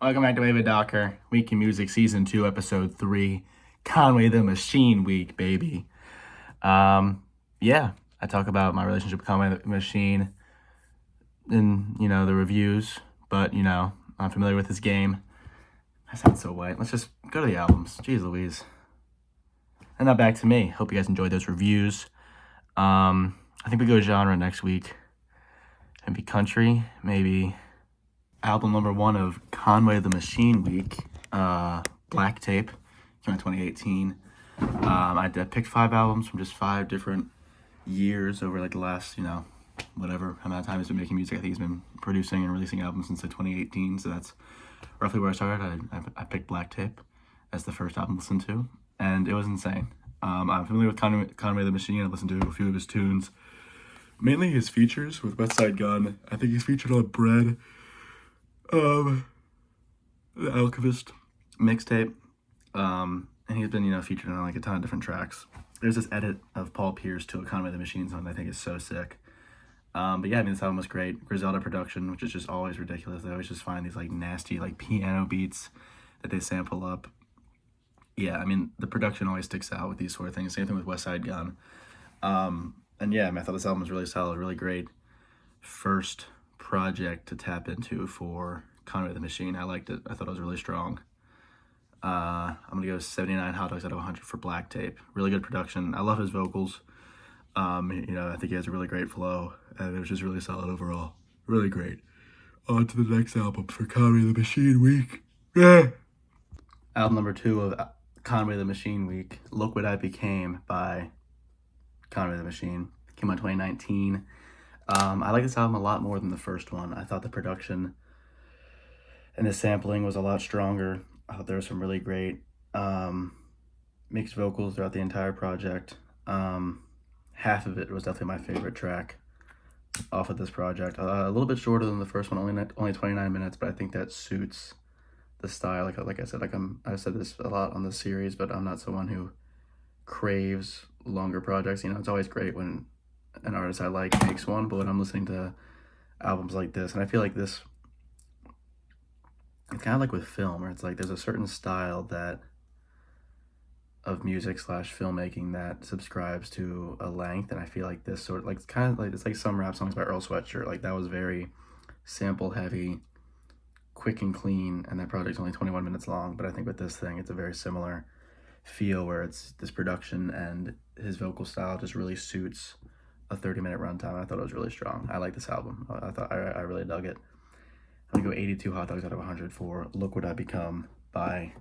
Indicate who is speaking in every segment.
Speaker 1: Welcome back to David Docker, Week in Music, Season 2, Episode 3, Conway the Machine Week, baby. Yeah, I talk about my relationship with Conway the Machine in, the reviews, but, I'm familiar with his game. I sound so white. Let's just go to the albums. Jeez Louise. And now back to me. Hope you guys enjoyed those reviews. I think we go genre next week. Maybe country, maybe album number 1 of Conway the Machine Week, Black Tape, came out in 2018. I picked 5 albums from just 5 different years over like the last, whatever amount of time he's been making music. I think he's been producing and releasing albums since like 2018, so that's roughly where I started. I picked Black Tape as the first album to listen to, and it was insane. I'm familiar with Conway the Machine. I listened to a few of his tunes, mainly his features with West Side Gun. I think he's featured on Bread, the Alchemist mixtape, and he's been, featured on like a ton of different tracks. There's this edit of Paul Pierce to a Conway the Machine song that I think is so sick. But yeah, this album was great. Griselda production, which is just always ridiculous. They always just find these like nasty like piano beats that they sample up. Yeah, the production always sticks out with these sort of things. Same thing with West Side Gun. And yeah, I thought this album was really solid, really great first project to tap into for Conway the Machine. I liked it. I thought it was really strong. I'm gonna go 79 hot dogs out of 100 for Black Tape. Really good production. I love his vocals. I think he has a really great flow, and it was just really solid overall. Really great. On to the next album for Conway the Machine Week. Yeah. Album number 2 of Conway the Machine Week, Look What I Became by Conway the Machine. Came out in 2019. I like this album a lot more than the first one. I thought the production and the sampling was a lot stronger. I thought there was some really great mixed vocals throughout the entire project. Half of it was definitely my favorite track off of this project. A little bit shorter than the first one, only 29 minutes, but I think that suits the style. Like I said, I've said this a lot on this series, but I'm not someone who craves longer projects. It's always great when an artist I like makes one, but when I'm listening to albums like this, and I feel like this, it's kind of like with film, where it's like there's a certain style of music / filmmaking that subscribes to a length, and I feel like this sort of like it's like some rap songs by Earl Sweatshirt. Like that was very sample heavy, quick and clean, and that project's only 21 minutes long. But I think with this thing, it's a very similar feel where it's this production and his vocal style just really suits a 30-minute runtime. I thought it was really strong. I like this album. I really dug it. I'm gonna go 82 hot dogs out of 100 for Look What I Become by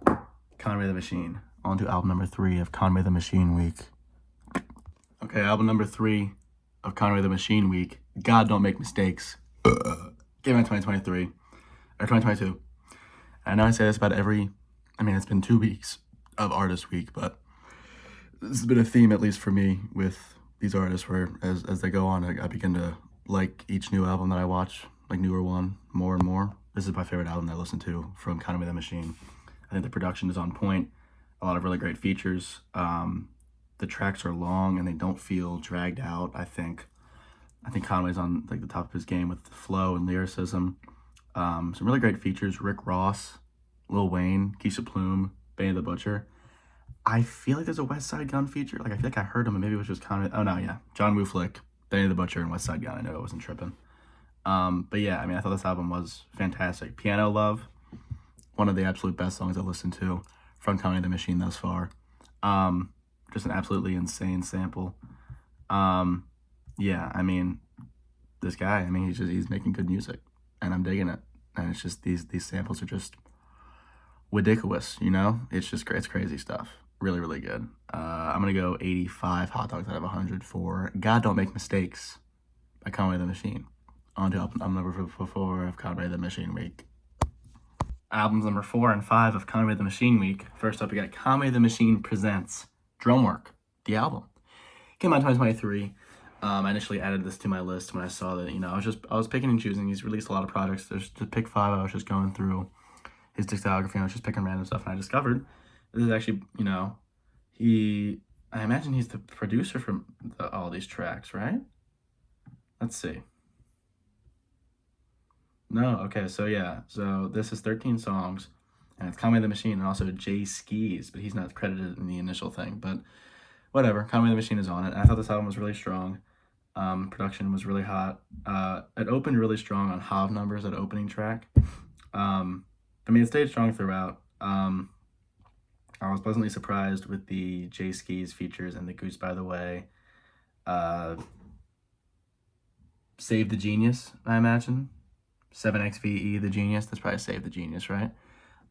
Speaker 1: Conway the Machine. On to album number 3 of Conway the Machine Week. Okay, album number 3 of Conway the Machine Week, God Don't Make Mistakes. Came out in 2023, or 2022. I know I say this about it's been 2 weeks of Artist Week, but this has been a theme, at least for me, with these artists, where as they go on, I begin to like each new album that I watch, like newer one, more and more. This is my favorite album that I listen to from Conway the Machine. I think the production is on point. A lot of really great features. The tracks are long and they don't feel dragged out. I think Conway's on like the top of his game with the flow and lyricism. Some really great features. Rick Ross, Lil Wayne, Keisha Plume, Benny the Butcher. I feel like there's a West Side Gun feature. Like I feel like I heard him, and maybe it was just Conway. Oh no, yeah, John Woo Flick, Benny the Butcher, and West Side Gun. I know I wasn't tripping. But yeah, I thought this album was fantastic. Piano Love, one of the absolute best songs I've listened to from Conway the Machine thus far. Just an absolutely insane sample. Yeah, this guy, he's making good music, and I'm digging it. And it's just these samples are just ridiculous, It's just it's crazy stuff. Really, really good. I'm gonna go 85 hot dogs out of 100 for God Don't Make Mistakes by Conway the Machine. On to album number 4 of Conway the Machine Week. Albums number 4 and 5 of Conway the Machine Week. First up, we got Conway the Machine Presents Drumwork, the album. Came out in 2023. I initially added this to my list when I saw that, I was picking and choosing. He's released a lot of projects. There's to pick 5. I was just going through his discography. I was just picking random stuff, and I discovered this is actually, I imagine he's the producer from all these tracks, right? Let's see. No, okay, so yeah. So this is 13 songs, and it's Conway the Machine and also Jay Skis, but he's not credited in the initial thing. But whatever, Conway the Machine is on it. And I thought this album was really strong. Production was really hot. It opened really strong on Hav Numbers, that opening track. I mean, it stayed strong throughout. I was pleasantly surprised with the Jay Skis features and the Goose by the Way. Save the Genius, I imagine. 7XVE, the Genius. That's probably Save the Genius, right?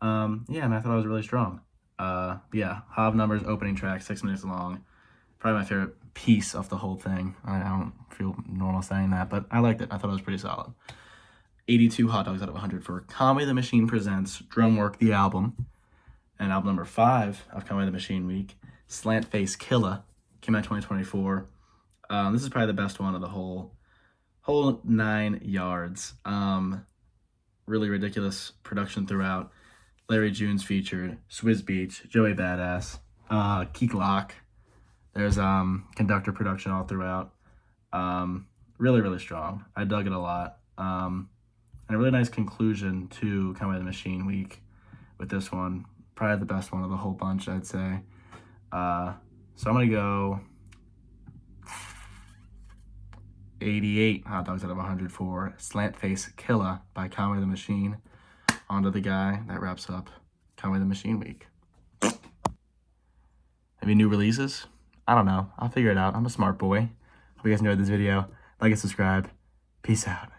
Speaker 1: Yeah, and I thought it was really strong. Yeah, Hav Numbers opening track, 6 minutes long. Probably my favorite piece of the whole thing. I don't feel normal saying that, but I liked it. I thought it was pretty solid. 82 hot dogs out of 100 for Conway the Machine Presents Drumwork, the album. And album number 5 of Conway the Machine Week, Slant Face Killa, came out in 2024. This is probably the best one of the whole 9 yards. Really ridiculous production throughout. Larry June's featured, Swizz Beatz, Joey Badass, Keek Lock. There's conductor production all throughout. Really, really strong. I dug it a lot. And a really nice conclusion to Conway the Machine Week with this one. Probably the best one of the whole bunch, I'd say. So I'm going to go 88 hot dogs out of 100 for Slant Face Killa by Conway the Machine. On to the guy that wraps up Conway the Machine Week. Maybe new releases? I don't know. I'll figure it out. I'm a smart boy. Hope you guys enjoyed this video. Like and subscribe. Peace out.